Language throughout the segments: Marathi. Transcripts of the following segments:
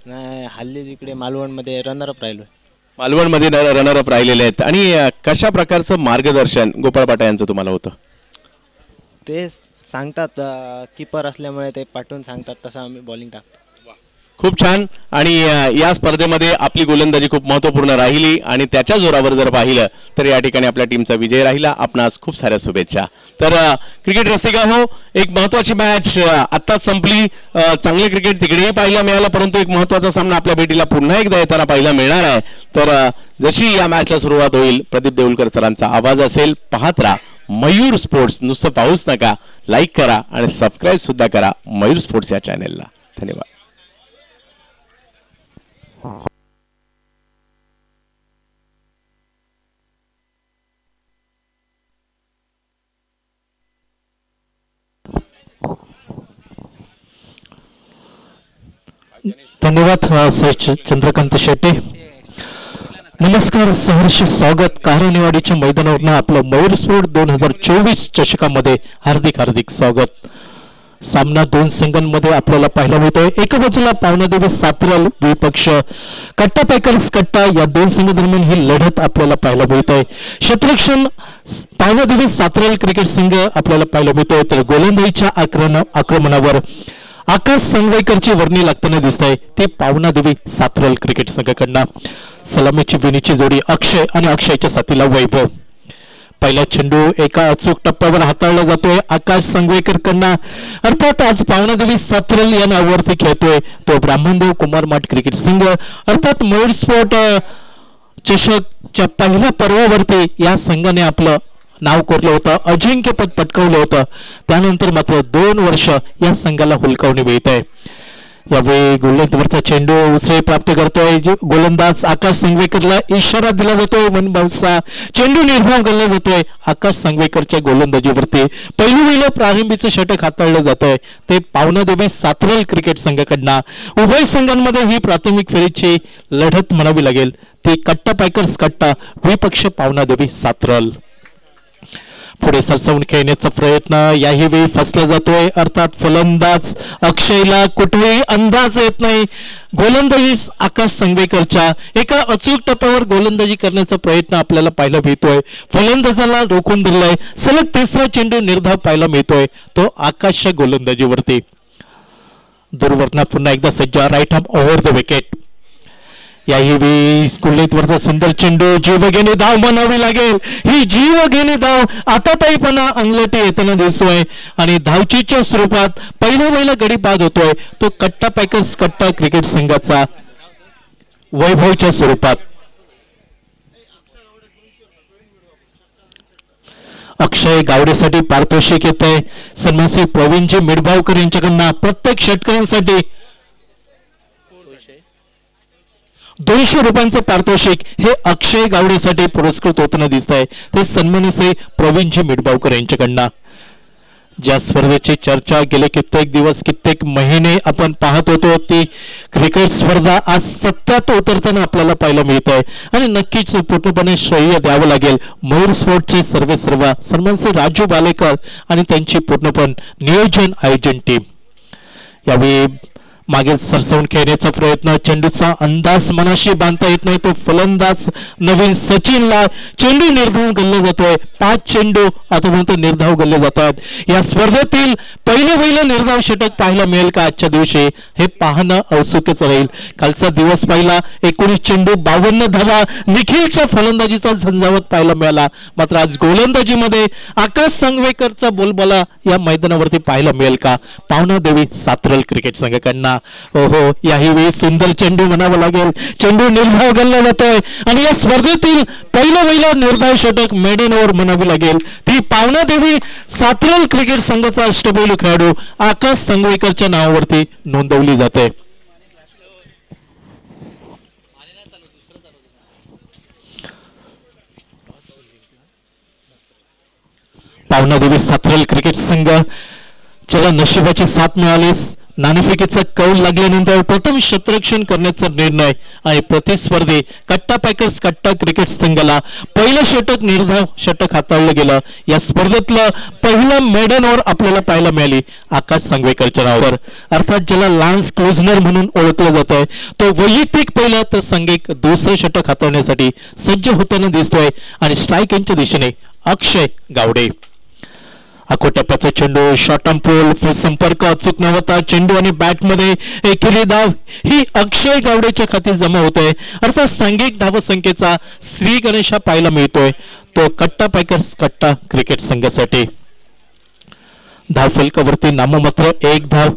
नाही, हल्ली इकडे मालवणमध्ये रनरअप राहिलो. मालवणमध्ये रनरअप राहिलेले आहेत. आणि कशा प्रकारचं मार्गदर्शन गोपाळ पाटा यांचं तुम्हाला होतं? ते सांगतात, कीपर असल्यामुळे ते पाठवून सांगतात तसं आम्ही बॉलिंग टाकतो. खूप छान. आणि या स्पर्धेमध्ये आपली गोलंदाजी खूप महत्त्वपूर्ण राहिली आणि त्याच्या जोरावर जर पाहिलं तर या ठिकाणी आपल्या टीमचा विजय राहिला. आपणास खूप साऱ्या शुभेच्छा. तर क्रिकेट रसिकांनो, एक महत्त्वाची मॅच आत्ताच संपली. चांगले क्रिकेट तिकडेही पाहायला मिळालं, परंतु एक महत्त्वाचा सामना आपल्या भेटीला पुन्हा एकदा येताना पाहायला मिळणार आहे. तर जशी या मॅचला सुरुवात होईल, प्रदीप देऊळकर सरांचा आवाज असेल. पाहत राहा मयूर स्पोर्ट्स. नुसतं पाहूच नका, लाईक करा आणि सबस्क्राईब सुद्धा करा मयूर स्पोर्ट्स या चॅनेलला. धन्यवाद. धन्यवाद चंद्रकांत शेट्टे. नमस्कार, सहर्ष स्वागत कारणेवाडीच्या मैदानावरून आपलं मयूर स्पोर्ट 2024 चषकामध्ये हार्दिक हार्दिक स्वागत. सामना दोन संघांमध्ये आपल्याला पाहायला मिळतोय. एका बाजूला पावनादेवी सातरल विपक्ष कट्टा पॅकर्स कट्टा, या दोन संघांदरम्यान ही लढत आपल्याला पाहायला मिळतोय. क्षेत्ररक्षण पावनादेवी सातरल क्रिकेट संघ आपल्याला पाहायला मिळतोय, तर गोलंदाजीच्या आक्रमणावर आकाश संगवेकरची वर्णी लागताना दिसत आहे. ते पावनादेवी सातरल क्रिकेट संघाकडनं सलामीची विणीची जोडी अक्षय आणि अक्षयच्या साथीला वैभव. पहिला चेंडू एका अचूक टप्प्यावर हाताळला जातोय आकाश संगवेकर कडनं. अर्थात आज पावनादेवी सातरल या नावावरती खेळतोय तो ब्राह्मणदेव कुमार माठ क्रिकेट संघ. अर्थात मयूर स्पोर्ट चषकच्या पहिल्या पर्वावरती या संघाने आपलं नाव कोरलं होतं, अजिंक्यपद पटकावलं होतं. त्यानंतर मात्र 2 वर्ष या संघाला हुलकावणी मिळत आहे. यावेळी गोलंदाजीवरचा चेंडू उसळी प्राप्त करतोय गोलंदाज आकाश संगवेकरला इशारा दिला जातोय. वन बाउन्सचा चेंडू निर्धाव केला जातोय. आकाश संगवेकरच्या गोलंदाजीवरती पहिलं प्रारंभीचं षटक हाताळलं जातंय ते पावनादेवी सातरल क्रिकेट संघाकडनं. उभय संघांमध्ये ही प्राथमिक फेरीची लढत म्हणावी लागेल ती कट्टा पॅकर्स कट्टा विपक्ष पावनादेवी सातरल. पुढे सरसवून खेळण्याचा प्रयत्न याही वेळी फसला जातोय. अर्थात फलंदाज अक्षयला कुठेही अंदाज येत नाही. गोलंदाजी आकाश संगवेकरच्या एका अचूक टप्प्यावर गोलंदाजी करण्याचा प्रयत्न आपल्याला पाहायला मिळतोय. फलंदाजाला रोखून धरलाय. सलग तिसरा चेंडू निर्धाव पाहायला मिळतोय तो आकाशच्या गोलंदाजीवरती. दुर्वर्णा पुन्हा एकदा सज्ज, right arm over the wicket. याही वेळी कुल्लीतवरचा सुंदर चेंडू जीवघेणी धाव म्हणावी लागेल. ही जीवघेणी धाव आताताईपणा अंगलटी येताना दिसतोय आणि धावचीच्या स्वरूपात पहिला गडी बाद होतोय तो कट्टा पॅकर्स कट्टा क्रिकेट संघाचा वैभवच्या स्वरूपात. अक्षय गावडेसाठी पारितोषिक येत आहे. सन्मानश्री प्रवीणजी मिडभावकर यांच्याकडनं प्रत्येक षटकारांसाठी 200 रुपयांचं पारितोषिक हे अक्षय गावडेसाठी पुरस्कृत होताना दिसत आहे. ते सन्माननीय प्रवीणजी मिडबावकर यांच्याकडनं. ज्या स्पर्धेची चर्चा गेले कित्येक दिवस कित्येक महिने आपण पाहत होतो ती क्रिकेट स्पर्धा आज सत्यात उतरताना आपल्याला पाहायला मिळत आहे आणि नक्कीच पूर्णपणे श्रेय द्यावं लागेल मयूर स्पोर्टचे सर्व सन्माननीय राजू बालेकर आणि त्यांची पूर्णपणे नियोजन आयोजन टीम. यावेळी मागे सरसवून खेळण्याचा प्रयत्न, चेंडूचा अंदाज मनाशी बांधता येत नाही. तो फलंदाज नवीन सचिनला चेंडू निर्धाव गल्ला जातोय. 5 चेंडू आतापर्यंत निर्धाव गल्ले जातात. या स्पर्धेतील पहिलं निर्धाव षटक पाहायला मिळेल का आजच्या दिवशी हे पाहणं औत्सुक्यच राहील. कालचा दिवस पाहिला 19 चेंडू 52 धावा निखिलच्या फलंदाजीचा झंझावत पाहायला मिळाला. मात्र आज गोलंदाजीमध्ये आकाश संगवेकरचा बोलबाला या मैदानावरती पाहायला मिळेल का पावनादेवी सातरल क्रिकेट संघाकडनं. हो याही वेळी सुंदर चेंडू म्हणावं लागेल. चेंडू निर्धाव गल्ला जातोय आणि या स्पर्धेतील पहिलं निर्धाव षटक मेडन ओव्हर म्हणावी लागेल ती पावनादेवी सातरल क्रिकेट संघाचा अष्टपैलू खेळाडू आकाश संगवेकरच्या नावावरती नोंदवली जाते. पावनादेवी सातरल क्रिकेट संघ ज्याला नशिबाची साथ मिळाली नाणेफेकीचा कौल लागल्यानंतर प्रथम क्षेत्ररक्षण करण्याचा निर्णय आणि प्रतिस्पर्धी कट्टा पॅकर्स कट्टा क्रिकेट संघाला पहिलं षटक निर्धाव षटक हाताळलं गेलं. या स्पर्धेतलं पहिलं मेडन ओव्हर आपल्याला पाहायला मिळाली आकाश सांगवेकरच्या नावावर, अर्थात ज्याला लान्स क्लोजनर म्हणून ओळखलं जात आहे. तो वैयक्तिक पहिलं तर संघिक दुसरं षटक हाताळण्यासाठी सज्ज होताना दिसतोय आणि स्ट्राईक यांच्या दिशेने अक्षय गावडे. अकोटप्प्याचा चेंडू शॉर्ट ऑन पोल संपर्क अचूक नव्हता. चेंडू आणि बॅटमध्ये एकेरी धाव ही अक्षय गावडेच्या खाती जमा होते. अर्थात सांघिक धावसंख्येचा श्री गणेशा पाहायला मिळतोय तो कट्टा पॅकर्स कट्टा क्रिकेट संघासाठी. धावफलकावरती नाममात्र एक धाव,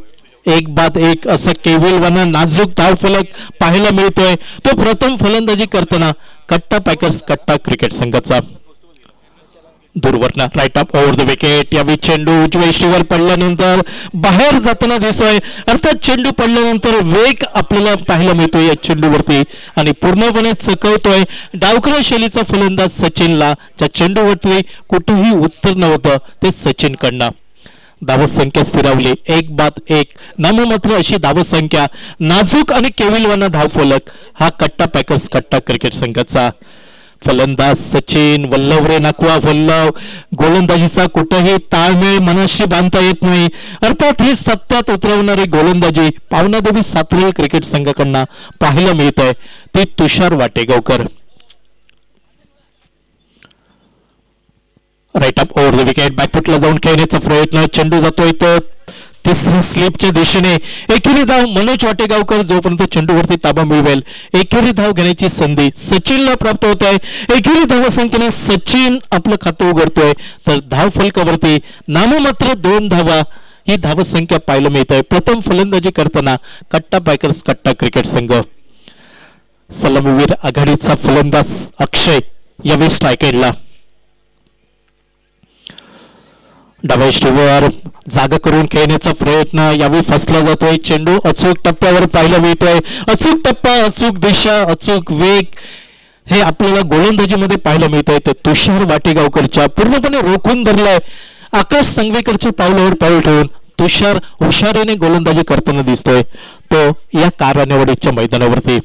एक बाद एक असा केविलवाना नाजूक धावफलक पाहायला मिळतोय. तो प्रथम फलंदाजी करताना कट्टा पॅकर्स कट्टा क्रिकेट संघाचा. दूरवरना right up over the wicket. यावेळी चेंडू उजव्या इष्टीवर पडल्यानंतर बाहेर जाताना दिसतोय. अर्थात चेंडू पडल्यानंतर वेग आपल्याला पाहायला मिळतोय या चेंडूवरती आणि पूर्णपणे चकवतोय डावखुरा शैलीचा फलंदाज सचिनला. ज्या चेंडूवरती कुठेही उत्तर नव्हतं ते सचिनकडनं. धावसंख्या स्थिरावली, एक बाद एक नाममात्र अशी धावसंख्या. नाजूक आणि केविलवाना धावफलक हा कट्टा पॅकर्स कट्टा क्रिकेट संघाचा. फलंदाज सचिन वल्लवरे नाकवा वल्लव. गोलंदाजीचा कुठेही ताळमेळ मनाशी बांधता येत नाही. अर्थात ही सत्यात उतरवणारी गोलंदाजी पावनादेवी सातरेल क्रिकेट संघाकडनं पाहायला मिळत आहे ते Tushar Vategaonkar. Right up over the wicket. बॅकफुटला जाऊन खेळण्याचा प्रयत्न. चेंडू जातोय तो तिसऱ्या स्लिपच्या दिशेने. एकेरी धाव मनोज वाटेगावकर जोपर्यंत चेंडूवरती ताबा मिळवेल एकेरी धाव घेण्याची संधी सचिनला प्राप्त होत आहे. एकेरी धावसंख्येने सचिन आपलं खातं उघडतोय तर धाव फलकावरती नाममात्र 2 धावा ही धावसंख्या पाहायला मिळत आहे. प्रथम फलंदाजी करताना कट्टा पॅकर्स कट्टा क्रिकेट संघ. सलामीवीर आघाडीचा फलंदाज अक्षय यावेळी स्ट्राईक एंडला. डाव्या इष्टीवर जागा करून खेळण्याचा प्रयत्न यावेळी फसला जातोय. चेंडू अचूक टप्प्यावर पाहायला मिळतोय. अचूक टप्पा, अचूक दिशा, अचूक वेग हे आपल्याला गोलंदाजीमध्ये पाहायला मिळतंय. तर तुषार वाटेगावकरच्या पूर्णपणे रोखून धरलाय. आकाश संगवेकरच्या पावलावर पाऊल ठेवून तुषार हुशारीने गोलंदाजी करताना दिसतोय तो या कारवानेवाडीच्या मैदानावरती.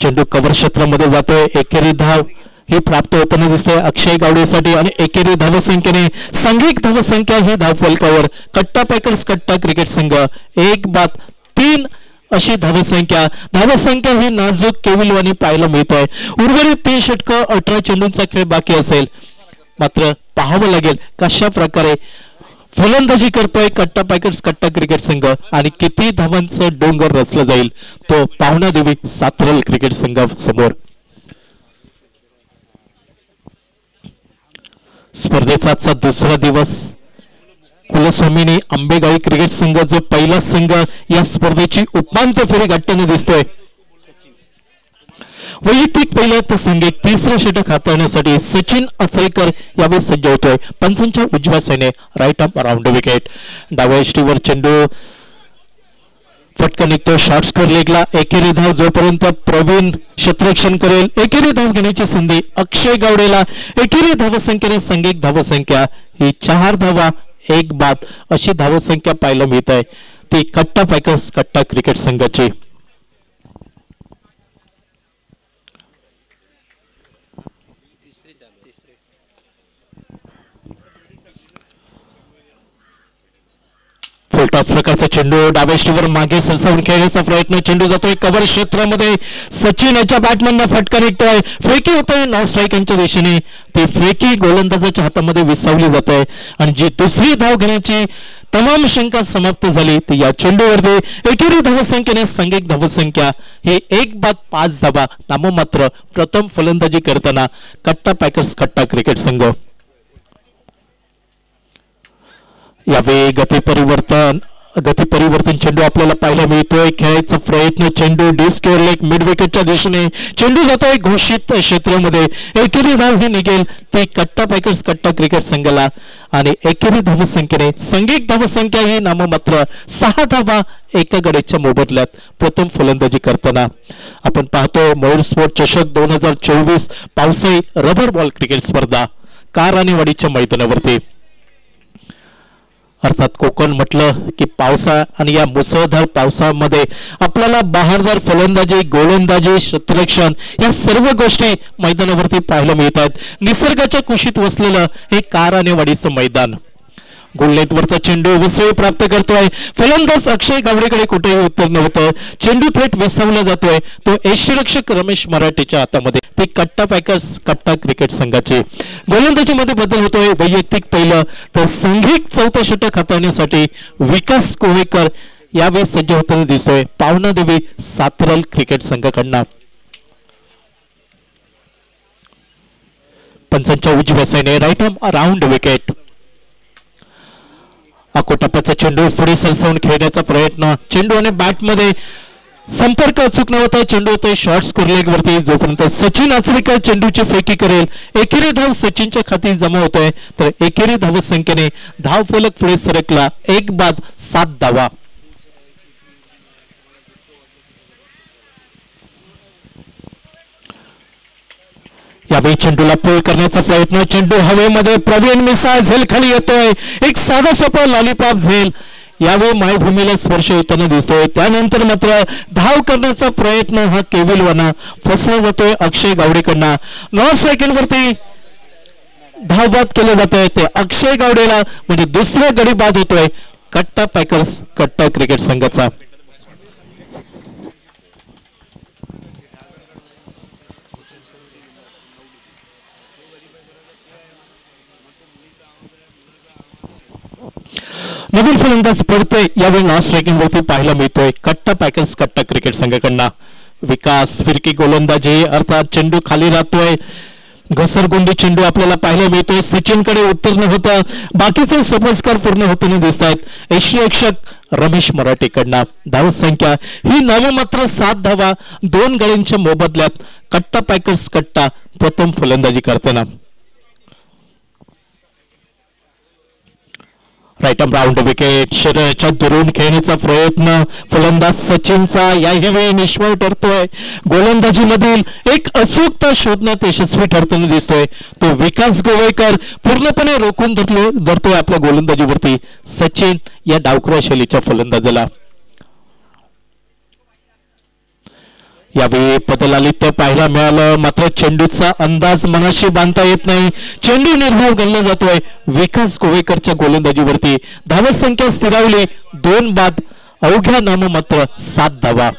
चेंडू कव्हर क्षेत्रामध्ये जातोय. एकेरी धाव ही प्राप्त होताना दिसते अक्षय गावडेसाठी आणि एकेरी धावसंख्येने सांघिक धावसंख्या ही धावफलकावर कट्टा पॅकर्स कट्टा क्रिकेट संघ 1 बाद 3 अशी धावसंख्या ही नाजूक केविलवानी पाहायला मिळत आहे. उर्वरित 3 षटकं 18 चेंडूंचा खेळ बाकी असेल. मात्र पाहावं लागेल कशा प्रकारे फलंदाजी करतोय कट्टा पॅकर्स कट्टा क्रिकेट संघ आणि किती धावांचं डोंगर रचलं जाईल तो पावनादेवी सातरल क्रिकेट संघासमोर. स्पर्धेचा आजचा दुसरा दिवस. कुलस्वामीनी आंबेगाळी क्रिकेट संघ जो पहिला संघ या स्पर्धेची उपांत्य फेरी गाठताना दिसतोय. वैयक्तिक पहिल्या तर संघिक तिसरं षटक हाताळण्यासाठी सचिन अचलकर यावेळी सज्ज होतोय. पंचांच्या उजव्या साईने राईट अप राऊंड विकेट. डाव्या इष्टीवर चेंडू फटका निघतो शॉर्ट स्कोर लेगला. एकेरी धाव जोपर्यंत प्रवीण क्षेत्ररक्षण करेल एकेरी धाव घेण्याची संधी अक्षय गावडेला. एकेरी धावसंख्येने संघिक धावसंख्या ही 4 धावा 1 बाद अशी धावसंख्या पाहायला मिळत आहे ती कट्टा पॅकर्स कट्टा क्रिकेट संघाची. फुलटॉस प्रकारचा चेंडू डाव्या इष्टीवर मागे सरसावून खेळण्याचा प्रयत्न. चेंडू जातोय कव्हर क्षेत्रामध्ये. सचिन याच्या बॅटमॅनला फटका निघतोय. फेकी होतोय नॉन स्ट्राईक यांच्या दिशेने. ती फेकी गोलंदाजाच्या हातामध्ये विसावली जात आहे आणि जी दुसरी धाव घेण्याची तमाम शंका समाप्त झाली ती या चेंडूवरती. एकेरी धावसंख्येने सांघिक धावसंख्या ही 1 बाद 5 धावा नाममात्र. प्रथम फलंदाजी करताना कट्टा पॅकर्स कट्टा क्रिकेट संघ. यावेळी गती परिवर्तन चेंडू आपल्याला पाहायला मिळतोय. खेळायचा प्रयत्न. चेंडू डीप स्क्वेअर लेग मिड विकेटच्या दिशेने. चेंडू जातोय घोषित क्षेत्रामध्ये. एकेरी धाव ही निघेल ती कट्टा पॅकर्स कट्टा क्रिकेट संघाला आणि एकेरी धावसंख्येने सांघिक धावसंख्या ही नाममात्र 6 धावा एका गड्याच्या मोबदल्यात प्रथम फलंदाजी करताना. आपण पाहतो मयूर स्पोर्ट चषक 2024 पावसाळी रबर बॉल क्रिकेट स्पर्धा कारवानेवाडीच्या मैदानावरती. अर्थात कोकण म्हटलं की पावसा आणि या मुसळधार पावसामध्ये आपल्याला बहारदार फलंदाजी, गोलंदाजी, क्षेत्ररक्षण या सर्व गोष्टी मैदानावरती पाहायला मिळतात. निसर्गाच्या कुशीत वसलेलं हे कारआनेवाडीचं मैदान. गोलनेटवरचा चेंडू विसळी प्राप्त करतोय. फलंदाज अक्षय गावडेकडे कुठेही उत्तर नव्हतं. चेंडू थेट विसावला जातोय. तो यष्टीरक्षक रमेश मराठेच्या हातामध्ये. ते कट्टा पॅकर्स कट्टा क्रिकेट संघाचे गोलंदाजीमध्ये बदल होतोय. वैयक्तिक पहिलं तर सांघिक चौथं षटक हाताळण्यासाठी विकास कोळेकर यावेळी सज्ज होताना दिसतोय पावनादेवी सातरल क्रिकेट संघाकडनं. पंचांच्या उजव्या साईडने राईट आर्म राऊंड विकेट. अकोटप्प्याचा चेंडू पुढे सरसवून खेळण्याचा प्रयत्न. चेंडू आणि बॅटमध्ये संपर्क अचूक नव्हता. चेंडू होतोय शॉर्ट स्कोर लेग वरती. जोपर्यंत सचिन आचरेकर चेंडूची फेकी करेल एकेरी धाव सचिनच्या खाती जमा होतोय. तर एकेरी धाव संख्येने धाव फलक पुढे सरकला. 1 बाद 7 धावा. यावेळी चेंडूला पुल करण्याचा प्रयत्न. चेंडू हवेमध्ये प्रवीण मिसाळ झेल खाली येतोय. एक साधा सोपा लॉलीपॉप झेल यावेळी मायभूमीला स्पर्श होताना दिसतोय. त्यानंतर मात्र धाव करण्याचा प्रयत्न हा केविलवाना फसला जातोय अक्षय गावडेकडनं. 9 सेकंडवरती धाव बाद केलं जात आहे. ते अक्षय गावडेला म्हणजे दुसरा गडी बाद होतोय कट्टा पॅकर्स कट्टा क्रिकेट संघाचा. नवीन फलंदाज पडतोय यावेळी नॉन स्ट्रायकिंग वरती पाहायला मिळतोय कट्टा पॅकर्स कट्टा क्रिकेट संघाकडनं. विकास फिरकी गोलंदाजी अर्थात चेंडू खाली राहतोय. घसरगुंडी चेंडू आपल्याला पाहायला मिळतोय. सचिनकडे उत्तर न होतं बाकीचे सोपस्कार पूर्ण होताना दिसत आहेत यष्टीरक्षक रमेश मराठेकडनं. धाव संख्या ही नाममात्र 7 धावा 2 गड्यांच्या मोबदल्यात कट्टा पॅकर्स कट्टा प्रथम फलंदाजी करताना. Right arm round wicket. शरीराच्या दुरून खेळण्याचा प्रयत्न फलंदाज सचिनचा याही वेळी निष्फळ ठरतोय. गोलंदाजीमधील एक अचूकता शोधण्यात यशस्वी ठरताना दिसतोय. तो विकास गोवेकर पूर्णपणे रोखून धरतोय आपल्या गोलंदाजीवरती सचिन या डावखुरा शैलीच्या फलंदाजाला. यावेळी बदलालित्य पाहायला मिळालं मात्र चेंडूचा अंदाज मनाशी बांधता येत नाही. चेंडू निर्धाव गणला जातोय विकास गोवेकरच्या गोलंदाजीवरती. धावत संख्या स्थिरावली 2 बाद अवघ्या नाममात्र 7 धावा.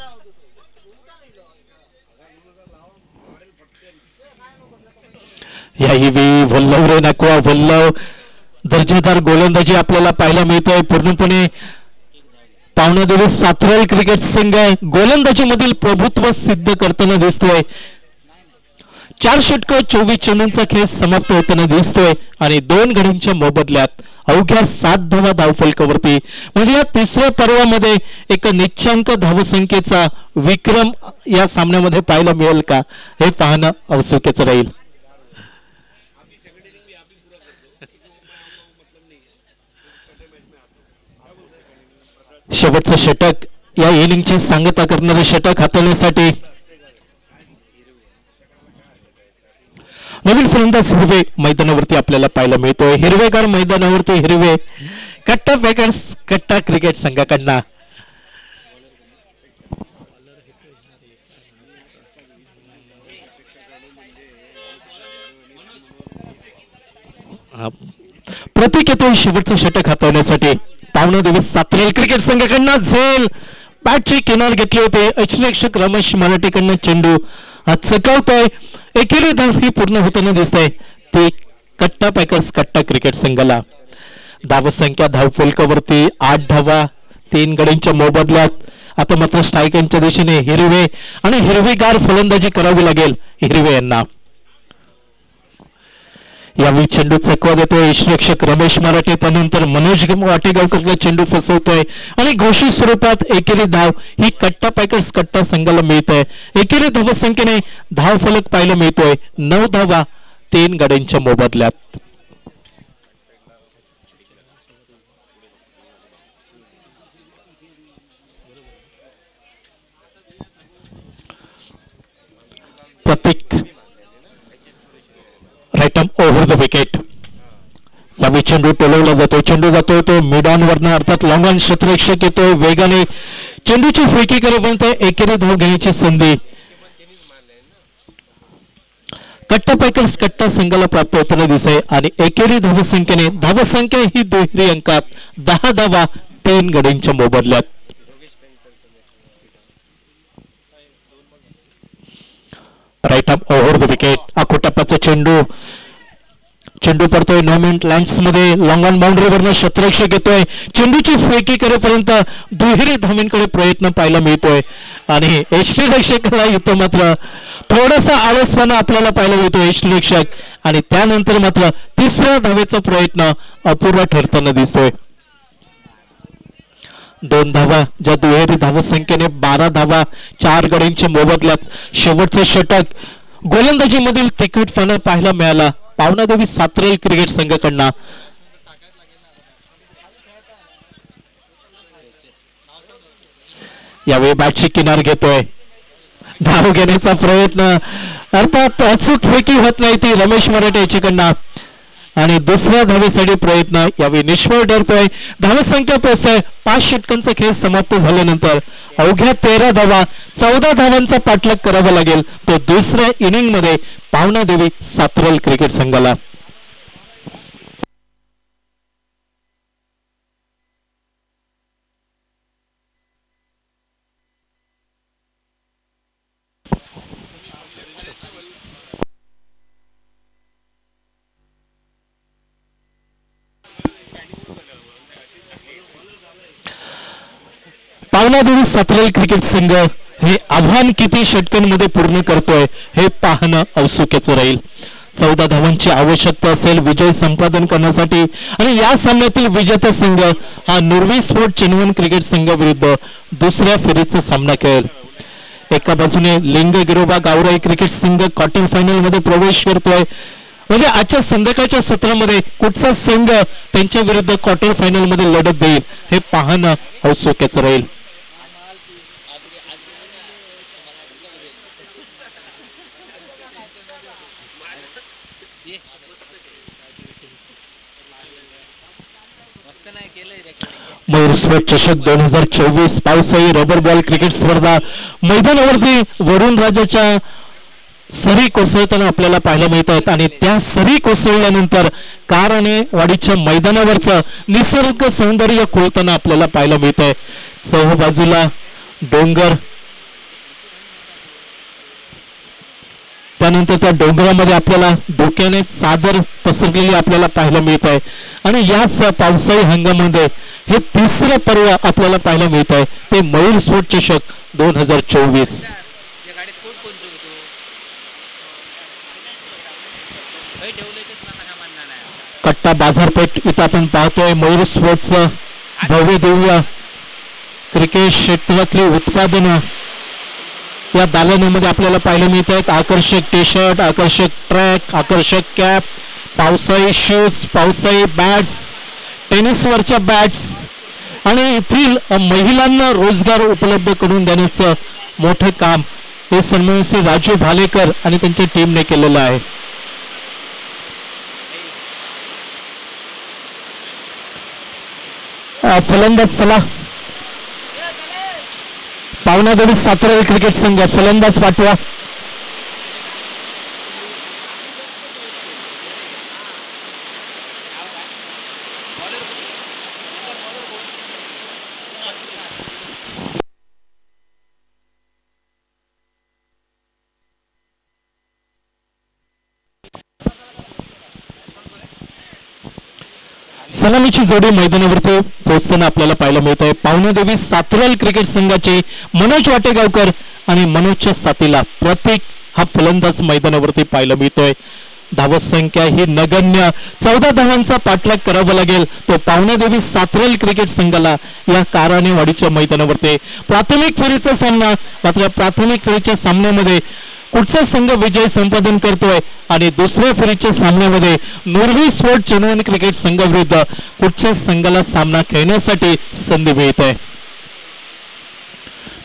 याही वेळी वल्लव रे नाकवा वल्लव दर्जेदार गोलंदाजी आपल्याला पाहायला मिळतोय. पूर्णपणे पावनादेवी सातरल क्रिकेट संघ गोलंदाजीमधील प्रभुत्व सिद्ध करताना दिसतोय. 4 षटक 24 चेंडूंचा खेळ समाप्त होताना दिसतोय आणि 2 गड्यांच्या मोबदल्यात अवघ्या 7 धावा धावफलकावरती. म्हणजे या तिसऱ्या पर्वामध्ये एक निश्चांक धावसंख्येचा विक्रम या सामन्यामध्ये पाहायला मिळेल का हे पाहणं औत्सुक्याचं राहील. शेवटचं षटक या इनिंगची सांगता करणारे षटक हाताळण्यासाठी नवीन फलंदाज हिरवे मैदानावरती आपल्याला पाहायला मिळतोय. हिरवेगार मैदानावरती हिरवे कट्टा पॅकर्स कट्टा क्रिकेट संघाकडनं. प्रतीक येतोय शेवटचं षटक हाताळण्यासाठी पावनादेवी सातरल क्रिकेट संघाकडनं. झेल बॅटची किनार घेतली होते यष्टीरक्षक रमेश मराठेकडनं. चेंडू चकावतोय. एकेरी धाव ही पूर्ण होताना दिसतंय ती कट्टा पॅकर्स कट्टा क्रिकेट संघाला. धावसंख्या धावफलकावरती 8 धावा 3 गड्यांच्या मोबदल्यात. आता मात्र स्ट्रायकांच्या दिशेने हिरवे आणि हिरवीगार फलंदाजी करावी लागेल हिरवे यांना. यावेळी चेंडू चकवा देतोय यष्टीरक्षक रमेश मराठे. त्यानंतर मनोज वाटेगावकरला चेंडू फसवतोय आणि घोषित स्वरूपात एकेरी धाव ही कट्टा पॅकर्स कट्टा संघाला मिळतोय. एकेरी धावसंख्येने धाव फलक पाहायला मिळतोय 9 धावा 3 गड्यांच्या मोबदल्यात. Prateek right arm over the wicket. यावेळी चेंडू टोलवला जातो. चेंडू जातोय तो मिड ऑन अर्थात लॉंग ऑन क्षेत्ररक्षक येतोय वेगाने चेंडूची फ्रीकी करेपर्यंत एकेरी धाव घेण्याची संधी कट्टा पैकर्स कट्टा संघाला प्राप्त होताना दिसते आणि एकेरी धावसंख्येने धावसंख्या ही दुहेरी अंकात 10 धावा 3 गड्यांच्या मोबदल्यात. Right arm over the wicket अकोटप्पाचा चेंडू पडतोय नॉमिनेट लँड्स मध्ये लॉंग ऑन बाउंड्रीवरनं क्षेत्ररक्षक येतोय चेंडूची फेकी करेपर्यंत दुहेरी धावांकडे प्रयत्न पाहायला मिळतोय आणि यष्टीरक्षकाला इथं मात्र थोडासा आळसपणा आपल्याला पाहायला मिळतो यष्टीरक्षक आणि त्यानंतर मात्र तिसऱ्या धावेचा प्रयत्न अपुरा ठरताना दिसतोय. 2 धावा ज्या दुहेरी धावसंख्येने 12 धावा 4 गड्यांच्या मोबदल्यात शेवटचं षटक गोलंदाजीमधील तिखटपणा पाहायला मिळाला पावनादेवी सातरल क्रिकेट संघाकडनं. यावेळी बॅटची किनार घेतोय धाव घेण्याचा प्रयत्न अर्थात अचूक फेकी होत नाही ती रमेश मराठे याच्याकडनं आणि दुसऱ्या धावेसाठी प्रयत्न यावेळी निष्फळ ठरतोय. धावसंख्या पोहोचतोय 5 षटकांचा खेळ समाप्त झाल्यानंतर अवघ्या 13 धावा 14 धावांचा पाठलाग करावा लागेल तो दुसऱ्या इनिंग मध्ये पावनादेवी सातरल क्रिकेट संघाला. पावनादेवी सातरल क्रिकेट संघ हे आव्हान किती षटकांमध्ये पूर्ण करतोय हे पाहणं औत्सुक्याचं राहील. 14 धावांची आवश्यकता असेल विजय संपादन करण्यासाठी आणि या सामन्यातील विजेता संघ हा नुरवी स्पोर्ट चिनवन क्रिकेट संघाविरुद्ध दुसऱ्या फेरीचा सामना खेळेल. एका बाजूने लिंग गिरोबा गावराई क्रिकेट संघ क्वार्टर फायनल मध्ये प्रवेश करतोय म्हणजे आजच्या संध्याकाळच्या सत्रामध्ये कुठचा संघ त्यांच्या विरुद्ध क्वार्टर फायनल मध्ये लढत देईल हे पाहणं औत्सुक्याचं राहील. मयूर स्पोर्ट चषक 2024 पावसाळी रबर बॉल क्रिकेट स्पर्धा मैदानावरती वरुण राजाच्या सरी कोसळताना आपल्याला पाहायला मिळत आहेत आणि त्या सरी कोसळल्यानंतर कारणे वाडीच्या मैदानावरचं निसर्ग सौंदर्य खुलताना आपल्याला पाहायला मिळत आहे. चौह बाजूला डोंगर त्यानंतर त्या डोंगरामध्ये आपल्याला धोक्याने चादर पसरलेली आपल्याला पाहायला मिळत आहे आणि याच पावसाळी हंगामामध्ये हे तिसरं पर्व आपल्याला पाहायला मिळत आहे ते मयूर स्पोर्ट चषक 2024. कट्टा बाजारपेठ इथं आपण पाहतोय मयूर स्पोर्टचं भव्य दिव्य क्रिकेट क्षेत्रातली उत्पादनं या दालनामध्ये आपल्याला पाहायला मिळत आहेत. आकर्षक टी शर्ट आकर्षक ट्रॅक आकर्षक कॅप पावसाळी शूज पावसाळी बॅट्स टेनिसवरच्या बॅट्स आणि येथील महिलांना रोजगार उपलब्ध करून देण्याचं मोठं काम हे सन्माननीय श्री राजू भालेकर आणि त्यांच्या टीमने केलेलं आहे. फलंदाज चला पावनादेवी सातरल क्रिकेट संघ फलंदाज पाठवा. सलामीची जोडी मैदानावरती पोहोचताना आपल्याला पाहायला मिळत आहे. पावनादेवी सातरल क्रिकेट संघाचे मनोज वाटेगावकर आणि मनोजच्या साथीला प्रत्येक हा फलंदाज मैदानावरती पाहायला मिळतोय. धावसंख्या ही नगण्य 14 धावांचा पाठलाग करावा लागेल तो पावनादेवी सातरल क्रिकेट संघाला या कारणे-वाडीच्या मैदानावरती. प्राथमिक फेरीचा सामना मात्र प्राथमिक फेरीच्या सामन्यामध्ये कुठचा संघ विजय संपादन करतोय आणि दुसऱ्या फेरीच्या सामन्यामध्ये नुरवी स्पोर्ट चिनवन क्रिकेट संघाविरुद्ध कुठच्या संघाला सामना खेळण्यासाठी संधी मिळते.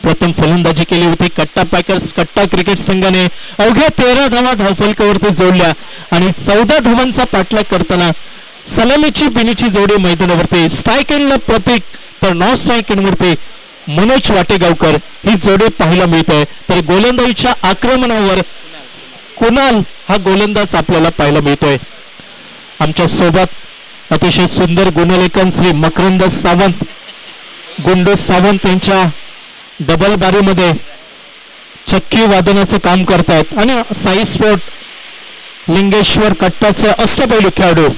प्रथम फलंदाजी केली होती कट्टा पॅकर्स कट्टा क्रिकेट संघाने अवघ्या 13 धावा धावफलकावरती जोडल्या आणि 14 धावांचा पाठलाग करताना सलामीची बिनीची जोडी मैदानावरती. स्ट्राईक एंडला प्रतीक तर नॉन स्ट्राईक एंडवरती मनोज वाटेगावकर ही जोडी पाहायला मिळते. तर गोलंदाजीच्या आक्रमणावर कुणाल हा गोलंदाज आपल्याला पाहायला मिळतोय. आमच्या सोबत अतिशय सुंदर गुणलेखन श्री मकरंद सावंत, गुंडू सावंत यांच्या डबल बारीमध्ये चक्की वादनाचं काम करतायत आणि साई स्पोर्ट लिंगेश्वर कट्टाचे अष्टपैलू खेळाडू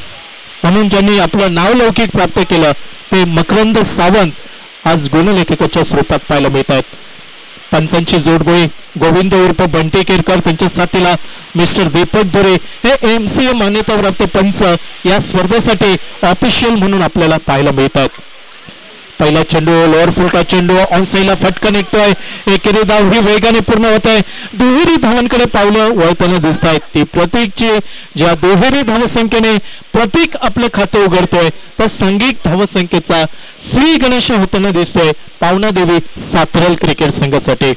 म्हणून ज्यांनी आपलं नाव लौकिक प्राप्त केलं ते मकरंद सावंत आज गुणलेखकाच्या स्वरूपात पाहायला मिळत आहेत. पंचांची जोडगोळी गोविंद उर्फ बंटी केरकर, त्यांच्या साथीला मिस्टर दीपक दुरे हे MCA मान्यताप्राप्त पंच या स्पर्धेसाठी ऑफिशियल म्हणून आपल्याला पाहायला मिळतात. पहिला चेंडू लोअर फुलटा चेंडू ऑन साईडला फटका निघतोय. एकेरी धाव ही वेगाने पूर्ण होत आहे. दुहेरी धावांकडे पावलं वळताना दिसत आहेत. ती प्रतीकची ज्या दुहेरी धावसंख्येने प्रतीक आपलं खाते उघडतोय तर सांघिक धावसंख्येचा श्री गणेश होताना दिसतोय पावना देवी सातरल क्रिकेट संघासाठी.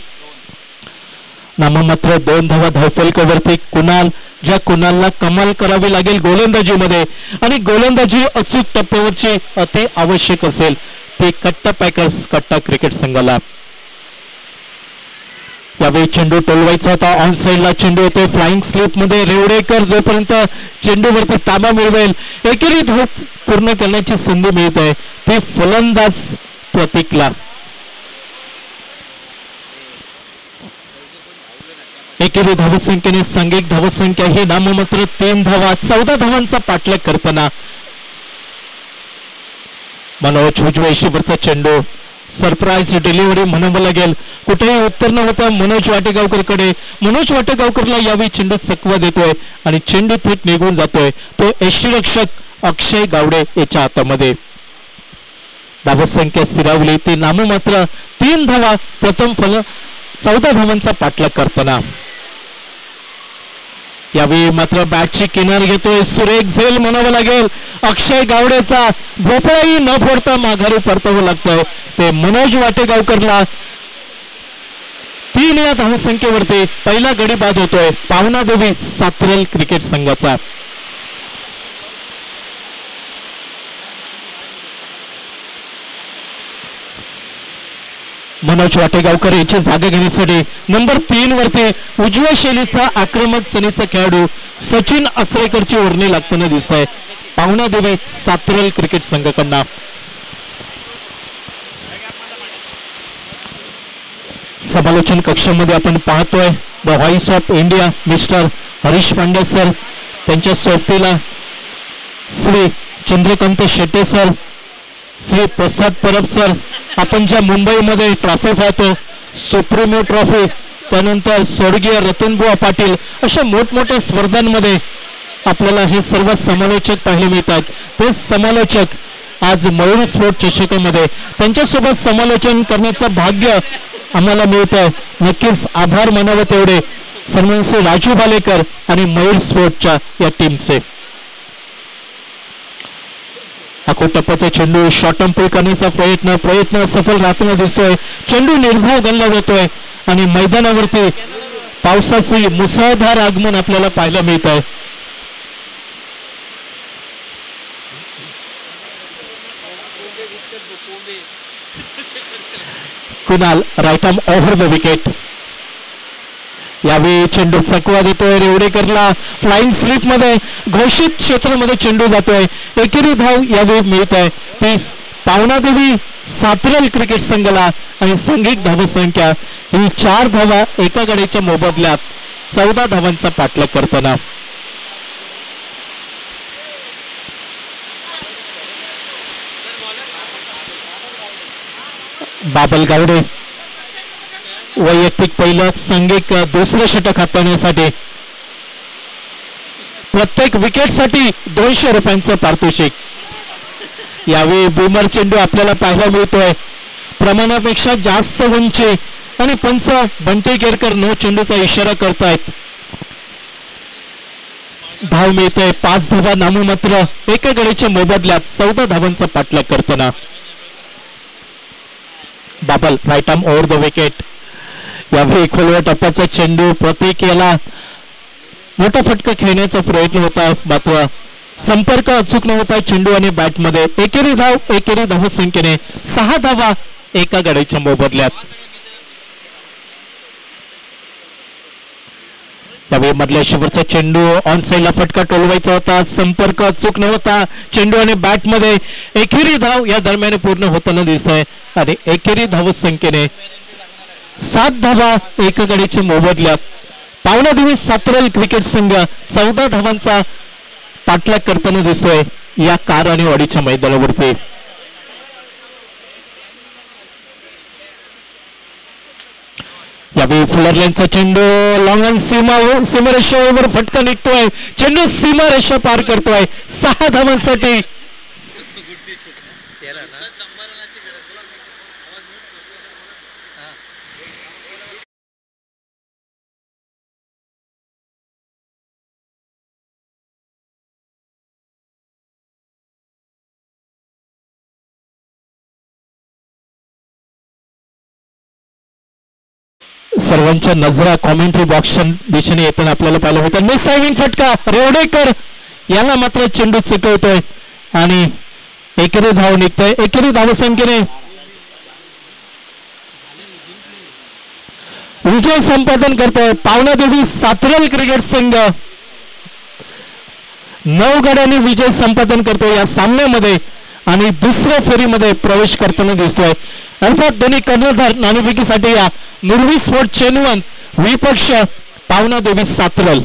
नाममात्र 2 धावा धावफलकावरती कुणाल, ज्या कुणालला कमाल करावी लागेल गोलंदाजीमध्ये आणि गोलंदाजी अचूक टप्प्यावरची अति आवश्यक असेल ते कट्टा पॅकर्स कट्टा क्रिकेट संघाला. यावेळी चेंडू टोलवायचा होता. ऑन साईडला चेंडू येतोय फ्लाइंग स्लिप मध्ये. रेवडेकर जोपर्यंत चेंडूवरती ताबा मिळवेल एकेरी धाव पूर्ण करण्याची संधी मिळत आहे ती फलंदाज प्रतीकला. एकेरी धावसंख्येने सांघिक धावसंख्या ही नाममात्र 3 धावा 14 धावांचा पाठलाग करताना मनोज उजवेशीवरचा चेंडू सरप्राईज डिलिव्हरी म्हणावं लागेल. कुठेही उत्तर न होता मनोज वाटेगावकरकडे. मनोज वाटेगावकरला यावेळी चेंडू चकवा देतोय आणि चेंडू थेट निघून जातोय तो यष्टीरक्षक अक्षय गावडे याच्या हातामध्ये. धावसंख्या स्थिरावली ती नाममात्र 3 धावा प्रथम फल 14 धावांचा पाठलाग करताना. यावेळी मात्र बॅटची किनार घेतोय सुरेख झेल म्हणावं लागेल. अक्षय गावडेचा भोपळाही न फोडता माघारी परतावं लागतंय ते मनोज वाटेगावकरला. 3 या धावसंख्येवरती पहिला गडी बाद होतोय पावना देवी सातरल क्रिकेट संघाचा. मनोज वाटेगावकर याची जागा घेण्यासाठी नंबर 3 वरती उजव्या शैलीचा आक्रमक चणीचा खेळाडू सचिन आचरेकरची वर्णी लागताना दिसत आहे पावना देवी सातरल क्रिकेट संघाकडनं. समालोचन कक्षामध्ये आपण पाहतोय the voice of India mister Harish Pande sir, त्यांच्या सोबतीला श्री चंद्रकांत शेट्टे सर, श्री प्रसाद परब सर. आपण ज्या मुंबईमध्ये ट्रॉफी पाहतो सुप्रीमो ट्रॉफी, त्यानंतर स्वर्गीय रतनबुवा पाटील अशा मोठमोठ्या स्पर्धांमध्ये आपल्याला हे सर्व समालोचक पाहायला मिळतात. ते समालोचक आज मयूर स्पोर्ट चषकामध्ये त्यांच्यासोबत समालोचन करण्याचं भाग्य आम्हाला मिळतंय. नक्कीच आभार मानावं तेवढे सन्मान श्री राजू बालेकर आणि मयूर स्पोर्टच्या या टीमचे. आखो टप्प्याचा चेंडू शॉर्ट अंपल करण्याचा प्रयत्न सफल राहताना दिसतोय. चेंडू निर्धाव गणला जातोय आणि मैदानावरती पावसाचे मुसळधार आगमन आपल्याला पाहायला मिळत आहे. Kunal right arm over the wicket. यावेळी चेंडू चकवा देतोय रेवडेकरला. फ्लाइंग स्लिप मध्ये घोषित क्षेत्रामध्ये चेंडू जातोय. एकेरी धाव यावेळी मिळत आहे ती पावना देवी सातरल क्रिकेट संघाला आणि सांघिक धावसंख्या ही 4 धावा एका गडीच्या मोबदल्यात 14 धावांचा पाठलाग करताना. बाबल गावडे वैयक्तिक पहिलं सांघिक दुसरं षटक हाताळण्यासाठी प्रत्येक विकेटसाठी 200 रुपयांचं पारितोषिक. यावेळी बूमर चेंडू आपल्याला पाहायला मिळतोय. प्रमाणापेक्षा जास्त उंची आणि पंच बंटी केरकर नो चेंडूचा इशारा करतायत. धाव मिळतोय 5 धावा नाममात्र एका गडीच्या मोबदल्यात 14 धावांचा पाठलाग करताना. Babal right arm over the wicket. यावेळी खोलव्या टप्प्याचा चेंडू प्रतीक याला मोठा फटका खेळण्याचा प्रयत्न होता मात्र संपर्क अचूक नव्हता चेंडू आणि बॅटमध्ये. एकेरी धावसंख्येने 6 धावा एका गड्याच्या मोबदल्यात. त्यावेळी मधल्या शेवटचा चेंडू ऑन साईडला फटका टोलवायचा होता. संपर्क अचूक नव्हता चेंडू आणि बॅटमध्ये. एकेरी धाव या दरम्यान पूर्ण होताना दिसत आहे आणि एकेरी धावसंख्येने 7 धावा एका गड्याच्या मोबदल्यात. पावणादेवी सातरल क्रिकेट संघ 14 धावांचा पाठलाग करताना दिसतोय या कारवानीवाडीच्या मैदानावरती. यावेळी फुलरल्यांचा चेंडू लॉंग सीमारेषेवर फटका निघतोय. चेंडू सीमारेषा पार करतोय 6 धावांसाठी. सर्वांच्या नजरा कॉमेंट्री बॉक्सच्या दिशेने येताना आपल्याला पाहायला मिळतात. मिस ड्रायव्हिंग फटका रेवडेकर याला मात्र चेंडू चुकवतोय आणि एकेरी धाव निघतोय. एकेरी धावसंख्येने विजय संपादन करतोय पावणादेवी सातरल क्रिकेट संघ. 9 गड्यांनी विजय संपादन करतोय या सामन्यामध्ये आणि दुसऱ्या फेरीमध्ये प्रवेश करताना दिसतोय. अर्थात दोन्ही कर्णधार नाणेफेकीसाठी या नुरवी स्पोर्ट चेनवन विपक्ष पावणादेवी सातरल.